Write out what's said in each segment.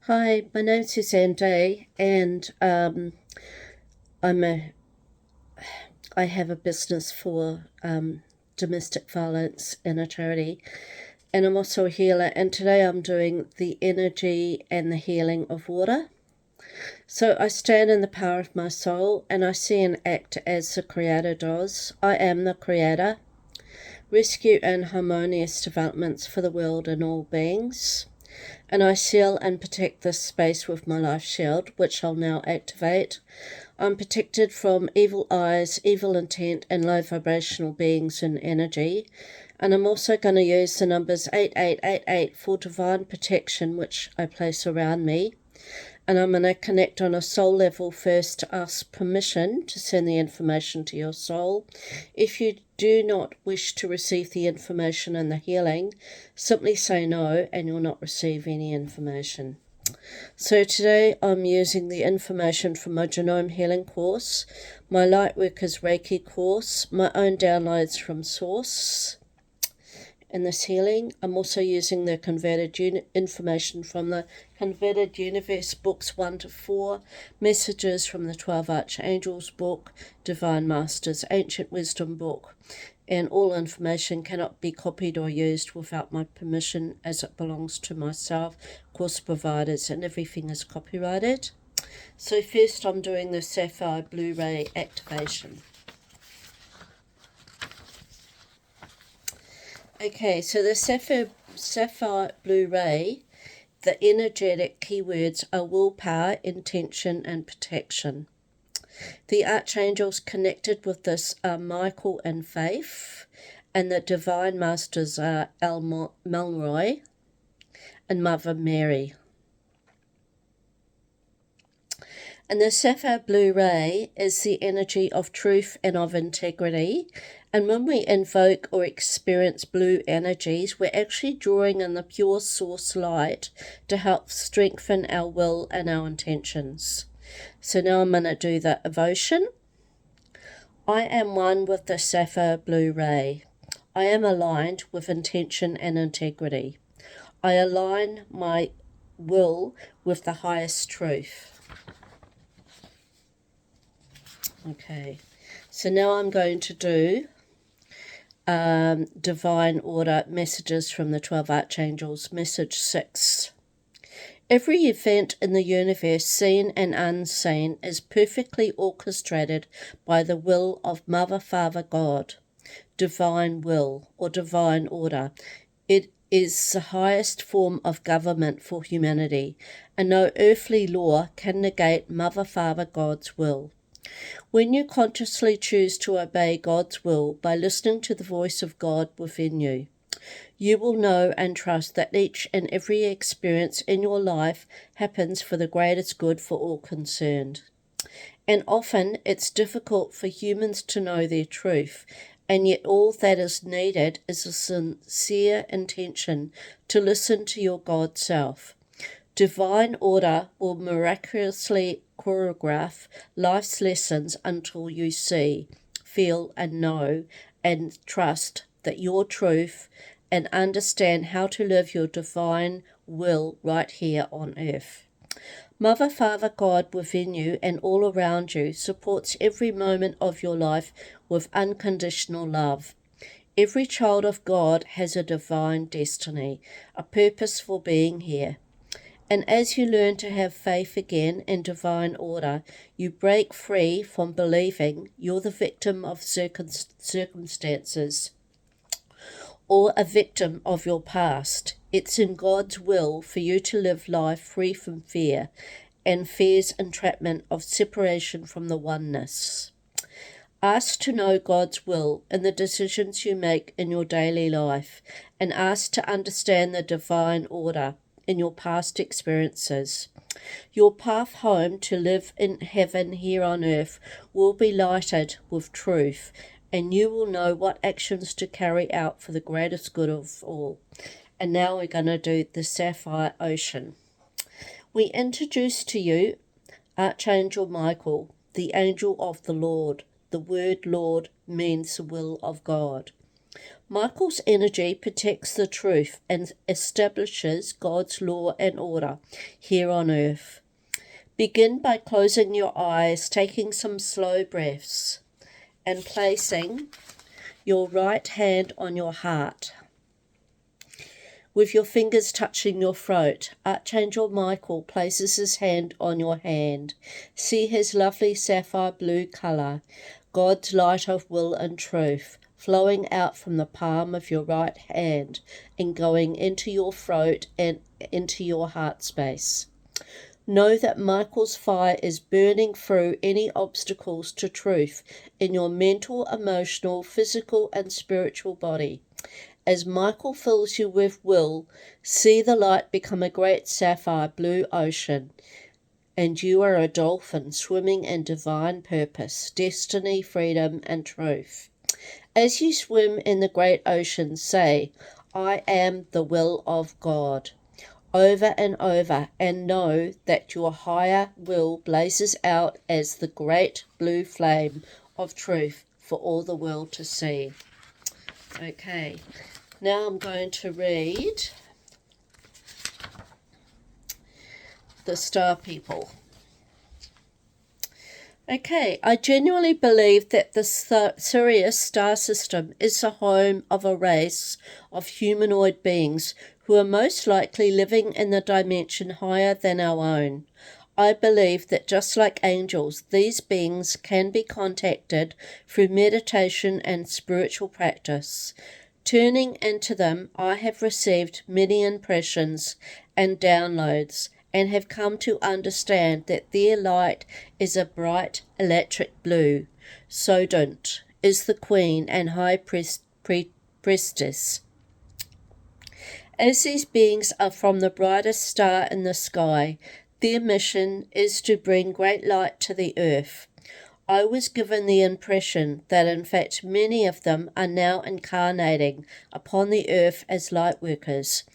Hi, my name's Suzanne Day, and I'm a I have a business for domestic violence in a charity, and I'm also a healer. And today I'm doing the energy and the healing of water. So I stand in the power of my soul, and I see and act as the Creator does. I am the Creator. Rescue and harmonious developments for the world and all beings. And I seal and protect this space with my life shield, which I'll now activate. I'm protected from evil eyes, evil intent, and low vibrational beings and energy. And I'm also going to use the numbers 8888 for divine protection, which I place around me. And I'm going to connect on a soul level first to ask permission to send the information to your soul. If you do not wish to receive the information and the healing, simply say no and you'll not receive any information. So today I'm using the information from my Genome Healing course, my Lightworkers Reiki course, my own downloads from Source in this healing. I'm also using the converted information from the Converted Universe books 1 to 4, messages from the 12 Archangels book, Divine Masters Ancient Wisdom book, and all information cannot be copied or used without my permission, as it belongs to myself, course providers, and everything is copyrighted. So first I'm doing the Sapphire Blu-ray activation. Okay, so the Sapphire Blu-ray, the energetic keywords are willpower, intention, and protection. The archangels connected with this are Michael and Faith, and the divine masters are El Melroy and Mother Mary. And the Sapphire Blu-ray is the energy of truth and of integrity. And when we invoke or experience blue energies, we're actually drawing in the pure source light to help strengthen our will and our intentions. So now I'm going to do the devotion. I am one with the Sapphire Blu-ray. I am aligned with intention and integrity. I align my will with the highest truth. Okay, so now I'm going to do Divine Order Messages from the 12 Archangels, Message 6. Every event in the universe, seen and unseen, is perfectly orchestrated by the will of Mother, Father, God. Divine will or divine order. It is the highest form of government for humanity, and no earthly law can negate Mother, Father, God's will. When you consciously choose to obey God's will by listening to the voice of God within you, you will know and trust that each and every experience in your life happens for the greatest good for all concerned. And often it's difficult for humans to know their truth, and yet all that is needed is a sincere intention to listen to your God self. Divine order will miraculously choreograph life's lessons until you see, feel, and know and trust that your truth and understand how to live your divine will right here on earth. Mother, Father, God within you and all around you supports every moment of your life with unconditional love. Every child of God has a divine destiny, a purpose for being here. And as you learn to have faith again in divine order, you break free from believing you're the victim of circumstances or a victim of your past. It's in God's will for you to live life free from fear and fear's entrapment of separation from the oneness. Ask to know God's will in the decisions you make in your daily life, and ask to understand the divine order in your past experiences. Your path home to live in heaven here on earth will be lighted with truth, and you will know what actions to carry out for the greatest good of all. And now we're going to do the Sapphire Ocean. We introduce to you Archangel Michael, the angel of the Lord. The word Lord means the will of God. Michael's energy protects the truth and establishes God's law and order here on earth. Begin by closing your eyes, taking some slow breaths, and placing your right hand on your heart, with your fingers touching your throat. Archangel Michael places his hand on your hand. See his lovely sapphire blue colour, God's light of will and truth, flowing out from the palm of your right hand and going into your throat and into your heart space. Know that Michael's fire is burning through any obstacles to truth in your mental, emotional, physical, and spiritual body. As Michael fills you with will, see the light become a great sapphire blue ocean, and you are a dolphin swimming in divine purpose, destiny, freedom, and truth. As you swim in the great ocean, say, I am the will of God, over and over, and know that your higher will blazes out as the great blue flame of truth for all the world to see. Okay, now I'm going to read the Star People. Okay, I genuinely believe that the Sirius star system is the home of a race of humanoid beings who are most likely living in the dimension higher than our own. I believe that just like angels, these beings can be contacted through meditation and spiritual practice. Turning into them, I have received many impressions and downloads, and have come to understand that their light is a bright electric blue. Sodent is the queen and high priestess. As these beings are from the brightest star in the sky, their mission is to bring great light to the earth. I was given the impression that in fact many of them are now incarnating upon the earth as light workers.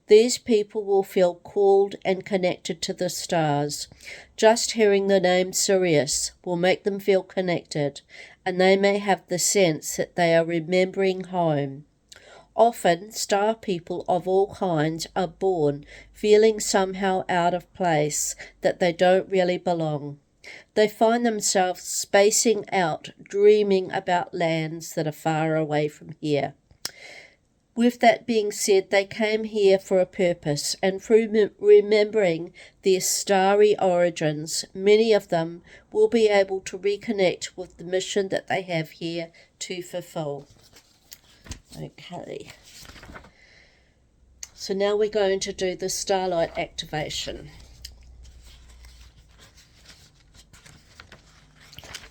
These people will feel called and connected to the stars. Just hearing the name Sirius will make them feel connected, and they may have the sense that they are remembering home. Often, star people of all kinds are born feeling somehow out of place, that they don't really belong. They find themselves spacing out, dreaming about lands that are far away from here. With that being said, they came here for a purpose, and through remembering their starry origins, many of them will be able to reconnect with the mission that they have here to fulfill. Okay. So now we're going to do the starlight activation.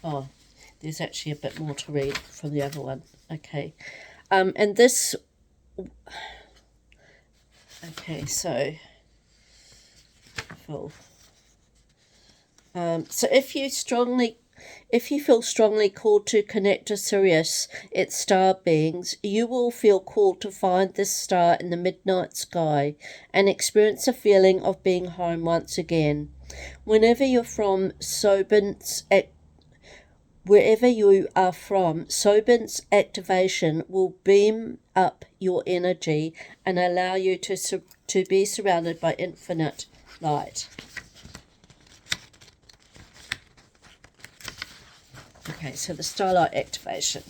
Oh, there's actually a bit more to read from the other one. Okay. And this... Okay, so... So if you feel strongly called to connect to Sirius, its star beings, you will feel called to find this star in the midnight sky and experience a feeling of being home once again. Wherever you are from, Sobin's activation will beam up your energy and allow you to be surrounded by infinite light. Okay, so the starlight activation.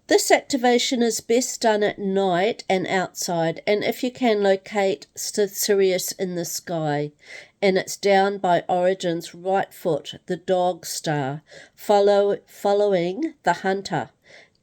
This activation is best done at night and outside, and if you can locate Sirius in the sky, and it's down by Origin's right foot, the dog star, following the hunter.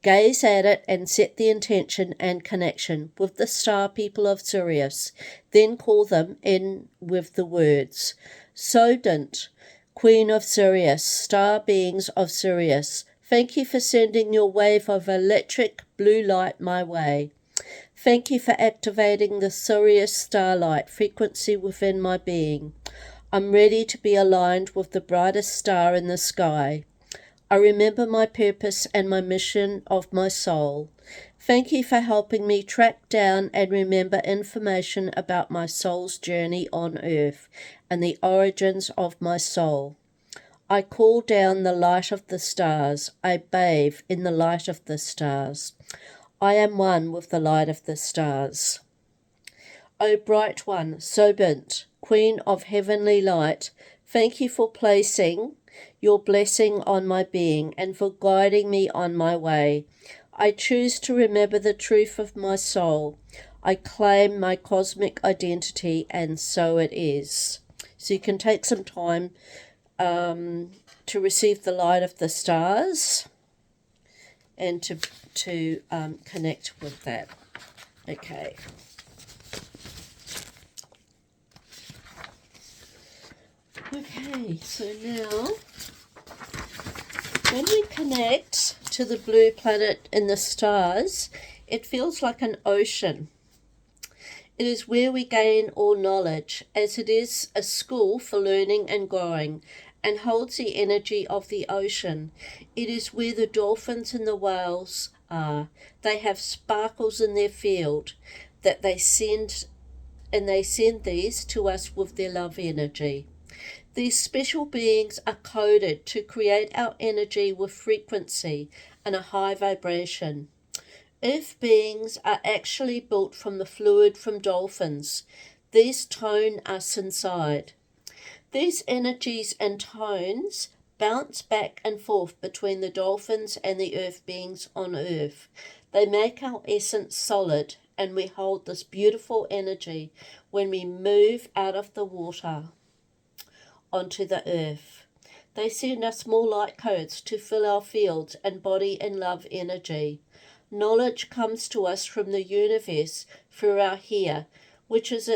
Gaze at it and set the intention and connection with the star people of Sirius, then call them in with the words, Sodent, Queen of Sirius, star beings of Sirius, thank you for sending your wave of electric blue light my way. Thank you for activating the Sirius starlight frequency within my being. I'm ready to be aligned with the brightest star in the sky. I remember my purpose and my mission of my soul. Thank you for helping me track down and remember information about my soul's journey on earth and the origins of my soul. I call down the light of the stars. I bathe in the light of the stars. I am one with the light of the stars. O bright one, Sobent, Queen of heavenly light, thank you for placing your blessing on my being and for guiding me on my way. I choose to remember the truth of my soul. I claim my cosmic identity, and so it is. So you can take some time to receive the light of the stars and to connect with that. Okay. Okay, so now when we connect to the blue planet in the stars, it feels like an ocean. It is where we gain all knowledge, as it is a school for learning and growing, and holds the energy of the ocean. It is where the dolphins and the whales are. They have sparkles in their field that they send these to us with their love energy. These special beings are coded to create our energy with frequency and a high vibration. Earth beings are actually built from the fluid from dolphins. These tone us inside. These energies and tones bounce back and forth between the dolphins and the earth beings on Earth. They make our essence solid, and we hold this beautiful energy when we move out of the water onto the earth. They send us more light codes to fill our fields and body in love energy. Knowledge comes to us from the universe through our hair, which is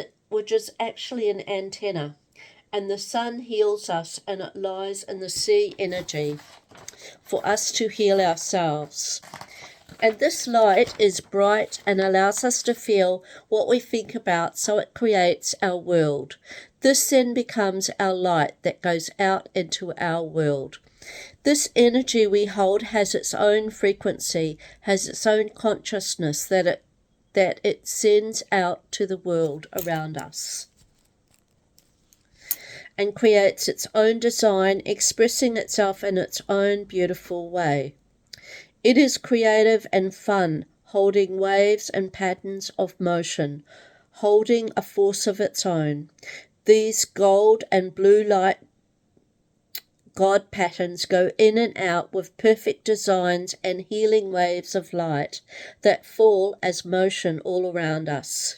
actually an antenna, and the sun heals us, and it lies in the sea energy for us to heal ourselves. And this light is bright and allows us to feel what we think about, so it creates our world. This then becomes our light that goes out into our world. This energy we hold has its own frequency, has its own consciousness that it sends out to the world around us, and creates its own design, expressing itself in its own beautiful way. It is creative and fun, holding waves and patterns of motion, holding a force of its own. These gold and blue light God patterns go in and out with perfect designs and healing waves of light that fall as motion all around us.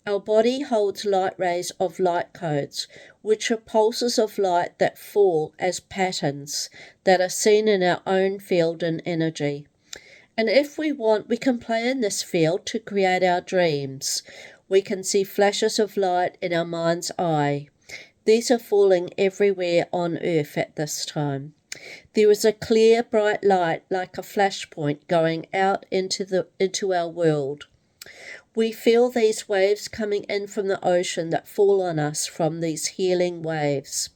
Our body holds light rays of light codes, which are pulses of light that fall as patterns that are seen in our own field and energy. And if we want, we can play in this field to create our dreams. We can see flashes of light in our mind's eye. These are falling everywhere on Earth at this time. There is a clear, bright light like a flashpoint going out into our world. We feel these waves coming in from the ocean that fall on us from these healing waves.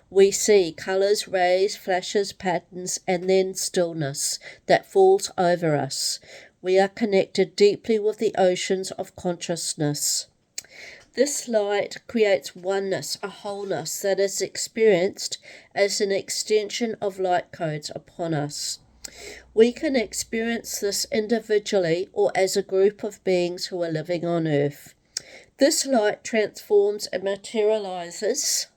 We see colours, rays, flashes, patterns, and then stillness that falls over us. We are connected deeply with the oceans of consciousness. This light creates oneness, a wholeness that is experienced as an extension of light codes upon us. We can experience this individually or as a group of beings who are living on Earth. This light transforms and materializes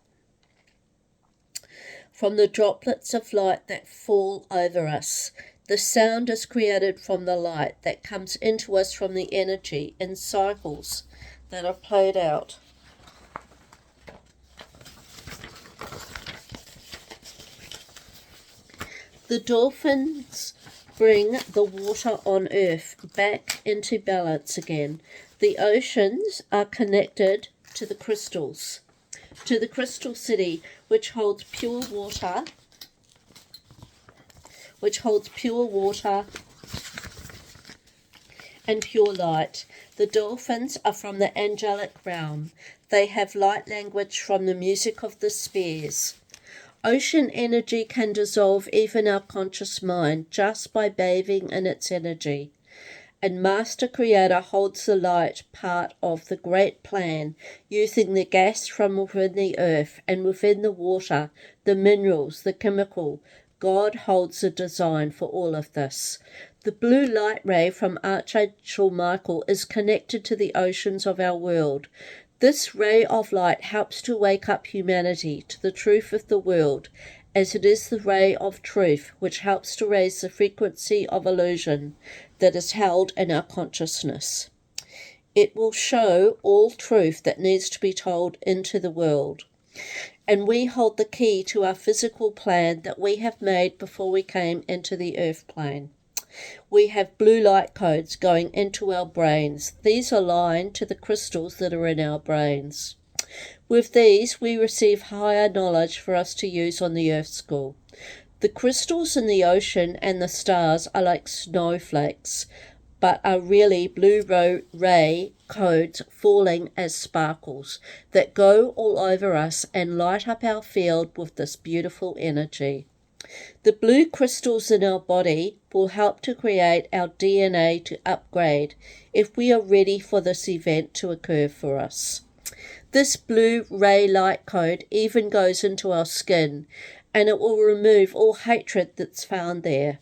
from the droplets of light that fall over us. The sound is created from the light that comes into us from the energy in cycles that are played out. The dolphins bring the water on Earth back into balance again. The oceans are connected to the crystals, to the crystal city, which holds pure water, and pure light. The dolphins are from the angelic realm. They have light language from the music of the spheres. Ocean energy can dissolve even our conscious mind just by bathing in its energy. and Master Creator holds the light part of the great plan, using the gas from within the earth and within the water, the minerals, the chemical. God holds the design for all of this. The blue light ray from Archangel Michael is connected to the oceans of our world. This ray of light helps to wake up humanity to the truth of the world, as it is the ray of truth which helps to raise the frequency of illusion that is held in our consciousness. It will show all truth that needs to be told into the world. And we hold the key to our physical plan that we have made before we came into the earth plane. We have blue light codes going into our brains. These align to the crystals that are in our brains. With these, we receive higher knowledge for us to use on the Earth School. The crystals in the ocean and the stars are like snowflakes, but are really blue ray codes falling as sparkles that go all over us and light up our field with this beautiful energy. The blue crystals in our body will help to create our DNA to upgrade if we are ready for this event to occur for us. This blue ray light code even goes into our skin, and it will remove all hatred that's found there.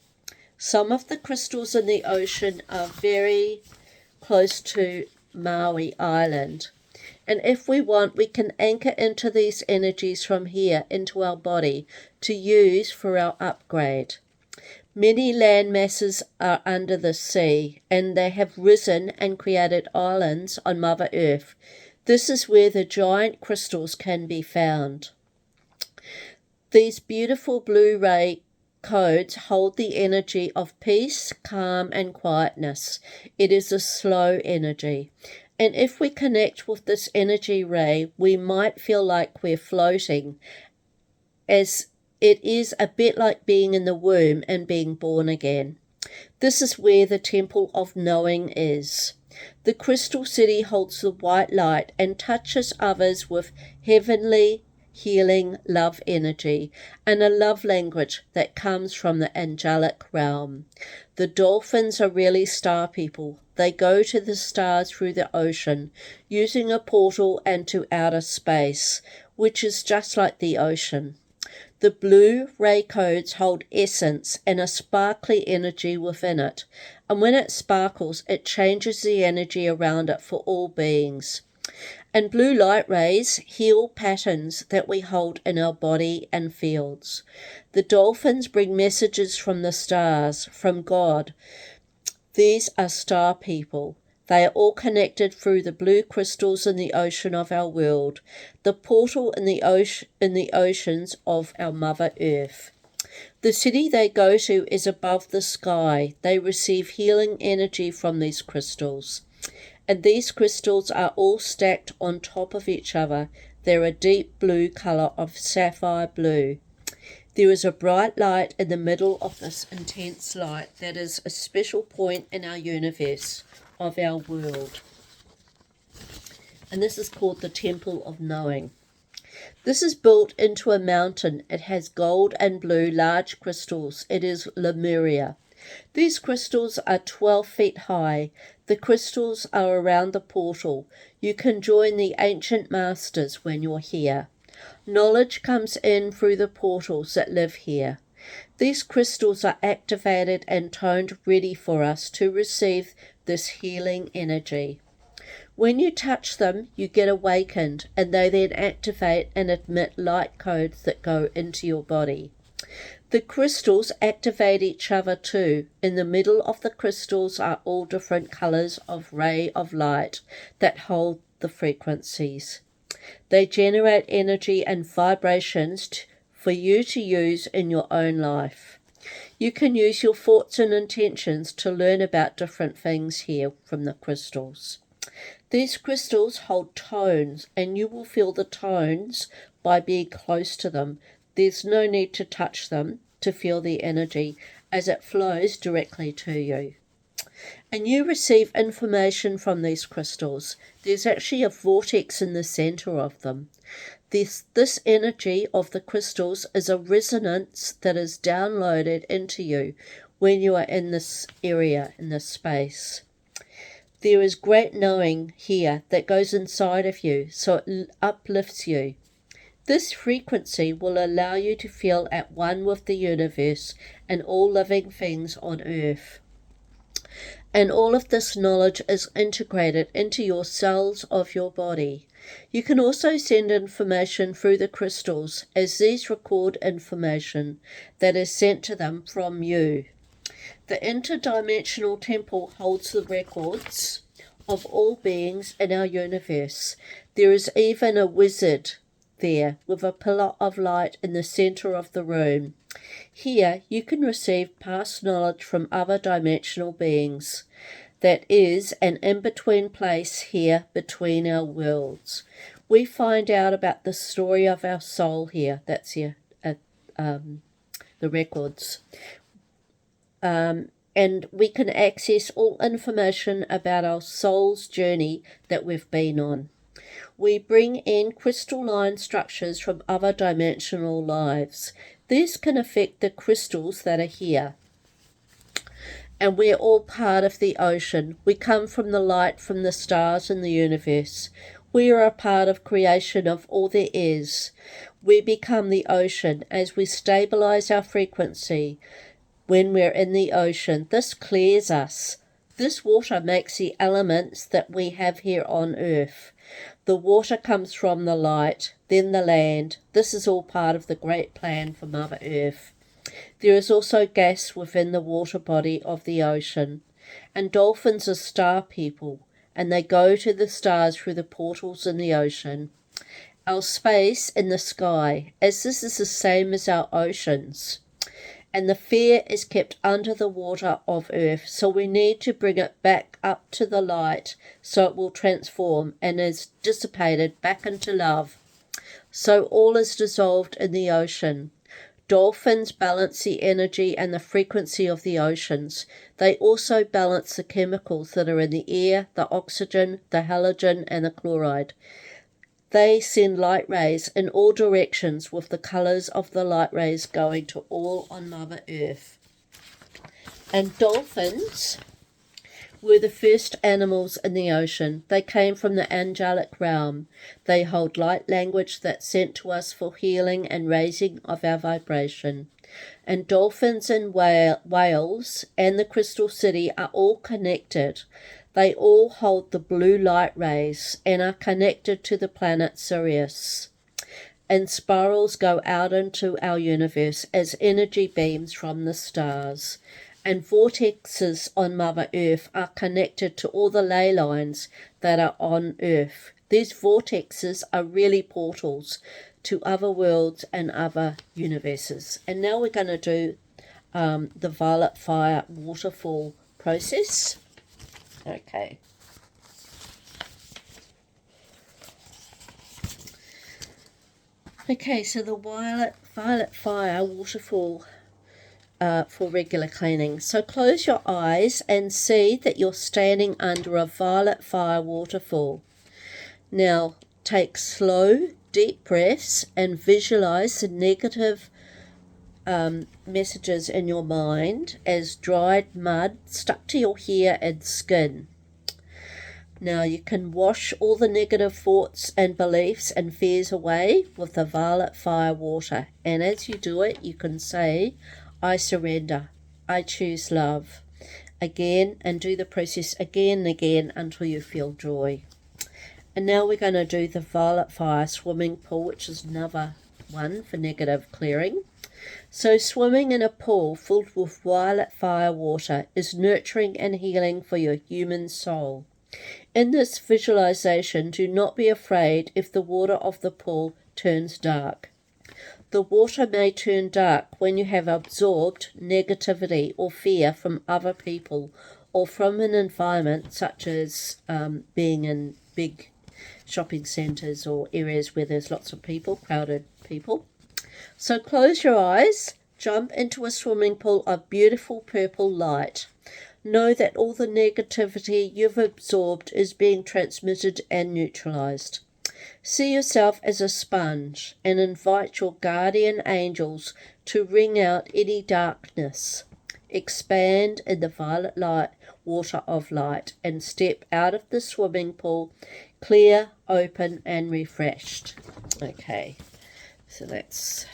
Some of the crystals in the ocean are very close to Maui Island, and if we want, we can anchor into these energies from here into our body to use for our upgrade. Many land masses are under the sea, and they have risen and created islands on Mother Earth. This is where the giant crystals can be found. These beautiful blue ray codes hold the energy of peace, calm, and quietness. It is a slow energy. And if we connect with this energy ray, we might feel like we're floating, as it is a bit like being in the womb and being born again. This is where the Temple of Knowing is. The Crystal City holds the white light and touches others with heavenly, healing love energy and a love language that comes from the angelic realm. The dolphins are really star people. They go to the stars through the ocean, using a portal and to outer space, which is just like the ocean. The blue ray codes hold essence and a sparkly energy within it, and when it sparkles, it changes the energy around it for all beings. And blue light rays heal patterns that we hold in our body and fields. The dolphins bring messages from the stars, from God. These are star people. They are all connected through the blue crystals in the ocean of our world, the portal in the oceans of our Mother Earth. The city they go to is above the sky. They receive healing energy from these crystals. And these crystals are all stacked on top of each other. They're a deep blue colour of sapphire blue. There is a bright light in the middle of this intense light that is a special point in our universe, of our world. And this is called the Temple of Knowing. This is built into a mountain. It has gold and blue large crystals. It is Lemuria. These crystals are 12 feet high. The crystals are around the portal. You can join the ancient masters when you're here. Knowledge comes in through the portals that live here. These crystals are activated and toned ready for us to receive this healing energy. When you touch them, you get awakened, and they then activate and emit light codes that go into your body. The crystals activate each other too. In the middle of the crystals are all different colours of ray of light that hold the frequencies. They generate energy and vibrations for you to use in your own life. You can use your thoughts and intentions to learn about different things here from the crystals. These crystals hold tones, and you will feel the tones by being close to them. There's no need to touch them to feel the energy, as it flows directly to you. And you receive information from these crystals. There's actually a vortex in the center of them. This energy of the crystals is a resonance that is downloaded into you when you are in this area, in this space. There is great knowing here that goes inside of you, so it uplifts you. This frequency will allow you to feel at one with the universe and all living things on earth. And all of this knowledge is integrated into your cells of your body. You can also send information through the crystals, as these record information that is sent to them from you. The interdimensional temple holds the records of all beings in our universe. There is even a wizard there with a pillar of light in the center of the room. Here you can receive past knowledge from other dimensional beings. That is an in-between place here between our worlds. We find out about the story of our soul here. That's here, the records. And we can access all information about our soul's journey that we've been on. We bring in crystalline structures from other dimensional lives. These can affect the crystals that are here. And we're all part of the ocean. We come from the light from the stars in the universe. We are a part of creation of all there is. We become the ocean as we stabilize our frequency. When we're in the ocean, this clears us. This water makes the elements that we have here on earth. The water comes from the light, then the land. This is all part of the great plan for Mother Earth. There is also gas within the water body of the ocean. And dolphins are star people, and they go to the stars through the portals in the ocean. Our space in the sky, as this is the same as our oceans. And the fear is kept under the water of earth, so we need to bring it back up to the light so it will transform and is dissipated back into love. So all is dissolved in the ocean. Dolphins balance the energy and the frequency of the oceans. They also balance the chemicals that are in the air, the oxygen, the halogen, and the chloride. They send light rays in all directions with the colours of the light rays going to all on Mother Earth. And dolphins were the first animals in the ocean. They came from the angelic realm. They hold light language that's sent to us for healing and raising of our vibration. And dolphins and whales and the Crystal City are all connected. They all hold the blue light rays and are connected to the planet Sirius. And spirals go out into our universe as energy beams from the stars. And vortexes on Mother Earth are connected to all the ley lines that are on Earth. These vortexes are really portals to other worlds and other universes. And now we're going to do the violet fire waterfall process. Okay. Okay, so the violet fire waterfall for regular cleaning. So close your eyes and see that you're standing under a violet fire waterfall. Now take slow, deep breaths and visualize the negative messages in your mind as dried mud stuck to your hair and skin. Now you can wash all the negative thoughts and beliefs and fears away with the violet fire water. And as you do it, you can say, I surrender, I choose love, again, and do the process again and again until you feel joy. And now we're going to do the violet fire swimming pool, which is another one for negative clearing. So swimming in a pool filled with violet fire water is nurturing and healing for your human soul. In this visualization, do not be afraid if the water of the pool turns dark. The water may turn dark when you have absorbed negativity or fear from other people or from an environment such as being in big shopping centres or areas where there's lots of people, crowded people. So close your eyes, jump into a swimming pool of beautiful purple light. Know that all the negativity you've absorbed is being transmitted and neutralized. See yourself as a sponge and invite your guardian angels to wring out any darkness. Expand in the violet light water of light and step out of the swimming pool clear, open, and refreshed. Okay, so that's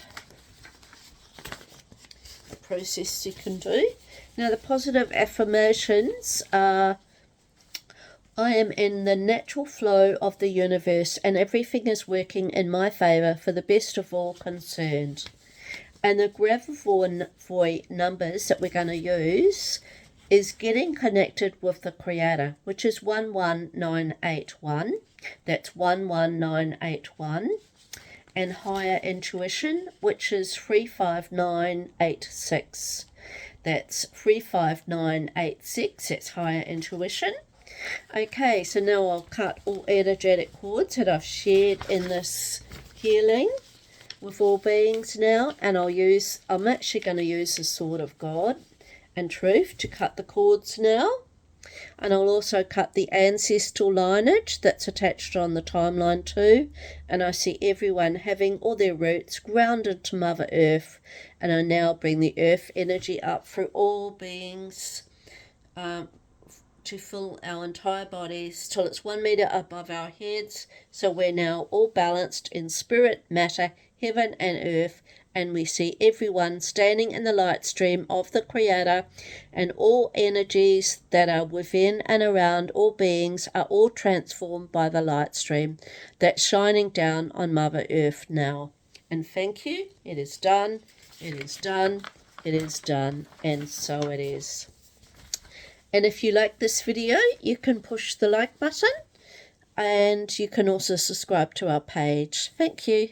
the process you can do. Now, the positive affirmations are: I am in the natural flow of the universe and everything is working in my favour for the best of all concerned. And the Gravovoy numbers that we're going to use is getting connected with the Creator, which is 11981. That's 11981. And higher intuition, which is 35986. That's 35986. That's higher intuition. Okay, so now I'll cut all energetic cords that I've shared in this healing with all beings now, and I'm actually going to use the Sword of God and Truth to cut the cords now. And I'll also cut the ancestral lineage that's attached on the timeline too. And I see everyone having all their roots grounded to Mother Earth. And I now bring the earth energy up through all beings to fill our entire bodies till it's 1 meter above our heads. So we're now all balanced in spirit, matter, heaven and earth. And we see everyone standing in the light stream of the Creator, and all energies that are within and around all beings are all transformed by the light stream that's shining down on Mother Earth now. And thank you. It is done. It is done. It is done. And so it is. And if you like this video, you can push the like button, and you can also subscribe to our page. Thank you.